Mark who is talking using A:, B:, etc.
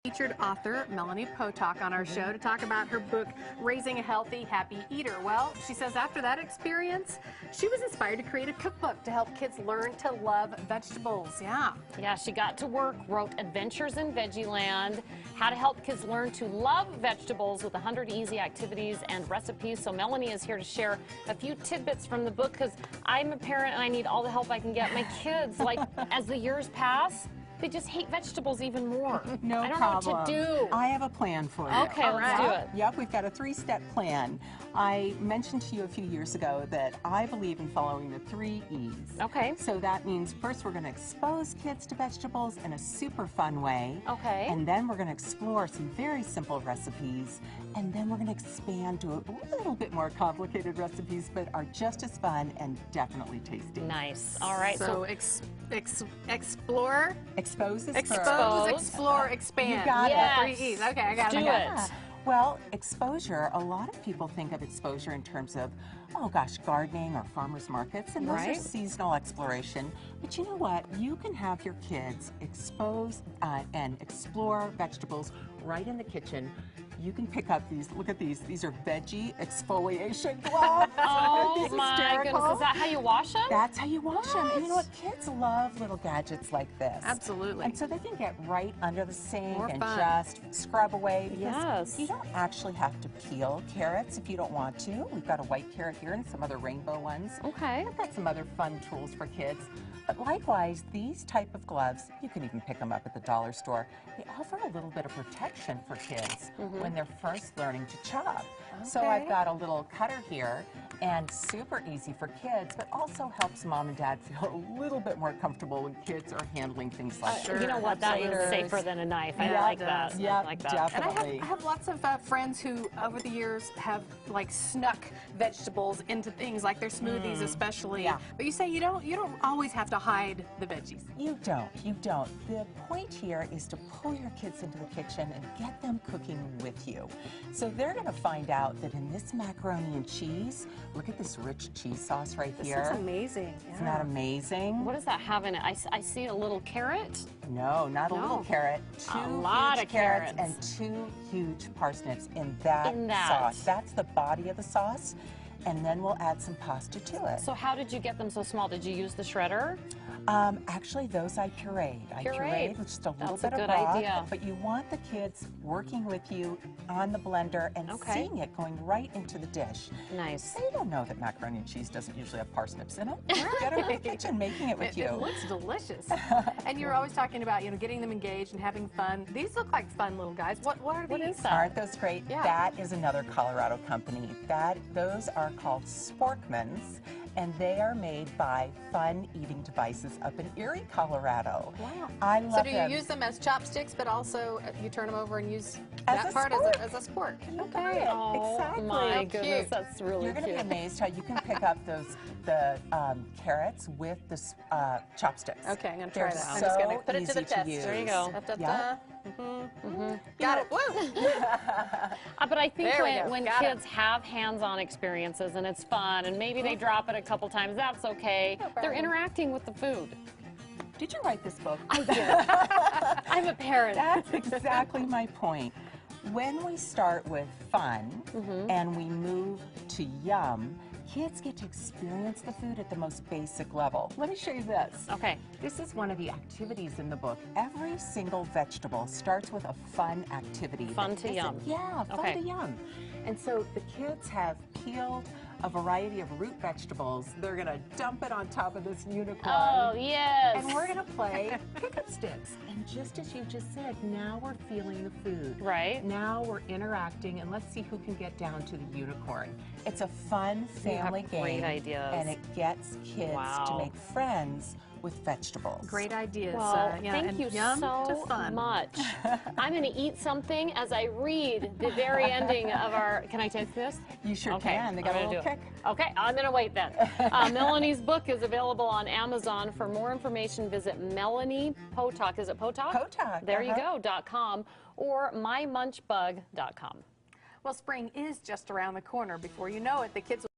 A: Featured author Melanie Potock on our show to talk about her book, Raising a Healthy, Happy Eater. Well, she says after that experience, she was inspired to create a cookbook to help kids learn to love vegetables.
B: Yeah, she got to work, wrote Adventures in Veggieland, how to help kids learn to love vegetables with 100 easy activities and recipes. So Melanie is here to share a few tidbits from the book because I'm a parent and I need all the help I can get. My kids, like, as the years pass, they just hate vegetables even more.
C: No
B: I don't
C: problem.
B: know what to do.
C: I have a plan for you.
B: Okay, let's do it.
C: Yep, we've got a three-step plan. I mentioned to you a few years ago that I believe in following the 3 E's.
B: Okay.
C: So that means first we're going to expose kids to vegetables in a super fun way.
B: Okay.
C: And then we're going to explore some very simple recipes. And then we're going to expand to a little bit more complicated recipes, but are just as fun and definitely tasty.
B: Nice. All right.
A: So explore.
C: Expose is
A: Expose,
C: first.
A: explore, expand.
C: You got
B: it.
A: 3 E's. Okay, I got
B: Do
A: it.
B: it.
C: Well, exposure, a lot of people think of exposure in terms of, oh gosh, gardening or farmers markets, and those are seasonal exploration. But you know what? You can have your kids expose and explore vegetables right in the kitchen. You can pick up these, look at these are veggie exfoliation gloves.
B: Oh my goodness, is that how you wash them?
C: That's how you wash them. And you know what? Kids love little gadgets like this.
A: Absolutely.
C: And so they can get right under the sink
A: More
C: and
A: fun.
C: just scrub away.
B: Yes.
C: You don't actually have to peel carrots if you don't want to. We've got a white carrot here and some other rainbow ones.
B: Okay.
C: I've got some other fun tools for kids. But likewise, these type of gloves, you can even pick them up at the dollar store. They offer a little bit of protection for kids when they're first learning to chop. So I've got a little cutter here, and super easy for kids, but also helps mom and dad feel a little bit more comfortable when kids are handling things like
B: You know what? That is safer than a knife. I like that.
C: Yeah,
B: I like that.
C: definitely.
A: And I have lots of friends who, over the years, have like snuck vegetables into things like their smoothies, especially.
C: Yeah.
A: But you say you don't always have to hide the veggies.
C: You don't. The point here is to pull your kids into the kitchen and get them cooking with you. So they're going to find out that in this macaroni and cheese, look at this rich cheese sauce right here.
A: This is amazing.
C: Isn't that amazing?
B: What does that have in it? I see a little carrot.
C: No, not a little carrot.
B: A
C: 2
B: lot
C: huge
B: of
C: carrots
B: carrots.
C: and 2 huge parsnips in that sauce. That's the body of the sauce. And then we'll add some pasta to it.
B: So how did you get them so small? Did you use the shredder?
C: Actually, those I pureed. I pureed with just a little bit of
B: good
C: broth,
B: idea.
C: but you want the kids working with you on the blender and seeing it going right into the dish.
B: Nice.
C: They don't know that macaroni and cheese doesn't usually have parsnips in it. Get them in the kitchen making it with you.
A: It looks delicious. And you're always talking about, getting them engaged and having fun. These look like fun little guys. What are these?
B: What is that?
C: Aren't those great?
A: Yeah.
C: That is another Colorado company. Those are called Sporkmans, and they are made by Fun Eating Devices up in Erie, Colorado.
A: Wow.
C: I love them.
A: So do you use them as chopsticks, but also you turn them over and use
C: As
A: that
C: a
A: part
C: spork.
A: as a spork?
C: Okay.
B: Oh,
C: Exactly.
B: my
A: Cute.
B: goodness, that's really
C: You're going to
B: cute.
C: be amazed how you can pick up the carrots with the chopsticks.
A: Okay, I'm going to try
C: They're
A: that. I'm
C: so
A: just going to put it to the
C: easy
A: test.
C: use.
B: There you go.
A: Got it. Woo!
B: But I think
A: There we go.
B: when
A: Got it.
B: kids have hands-on experiences and it's fun and maybe they drop it a couple times, that's okay. They're interacting with the food.
C: Did you write this book?
B: I did. I'm a parent.
C: That's exactly my point. When we start with fun and we move to yum, kids get to experience the food at the most basic level. Let me show you this.
B: Okay.
C: This is one of the activities in the book. Every single vegetable starts with a fun activity.
B: Fun to yum.
C: Yeah, fun to yum. And so the kids have peeled a variety of root vegetables. They're going to dump it on top of this unicorn.
B: Oh, yes.
C: And we're going to play pick-up sticks. And just as you just said, now we're feeling the food.
B: Right.
C: Now we're interacting, and let's see who can get down to the unicorn. It's a fun family game.
B: Great ideas.
C: And it gets kids to make friends with vegetables.
A: Great ideas.
B: Well,
A: yeah,
B: thank
A: and
B: you
A: yum to
B: so
A: fun.
B: much. I'm going to eat something as I read the very ending of our... Can I take this?
C: You sure
B: Okay,
C: can. They got a little kick.
B: Okay, I'm going to wait then. Melanie's book is available on Amazon. For more information, visit Melanie Potock. Is it Potock?
C: Potock.
B: There you go, .com or mymunchbug.com.
A: Well, spring is just around the corner. Before you know it, the kids will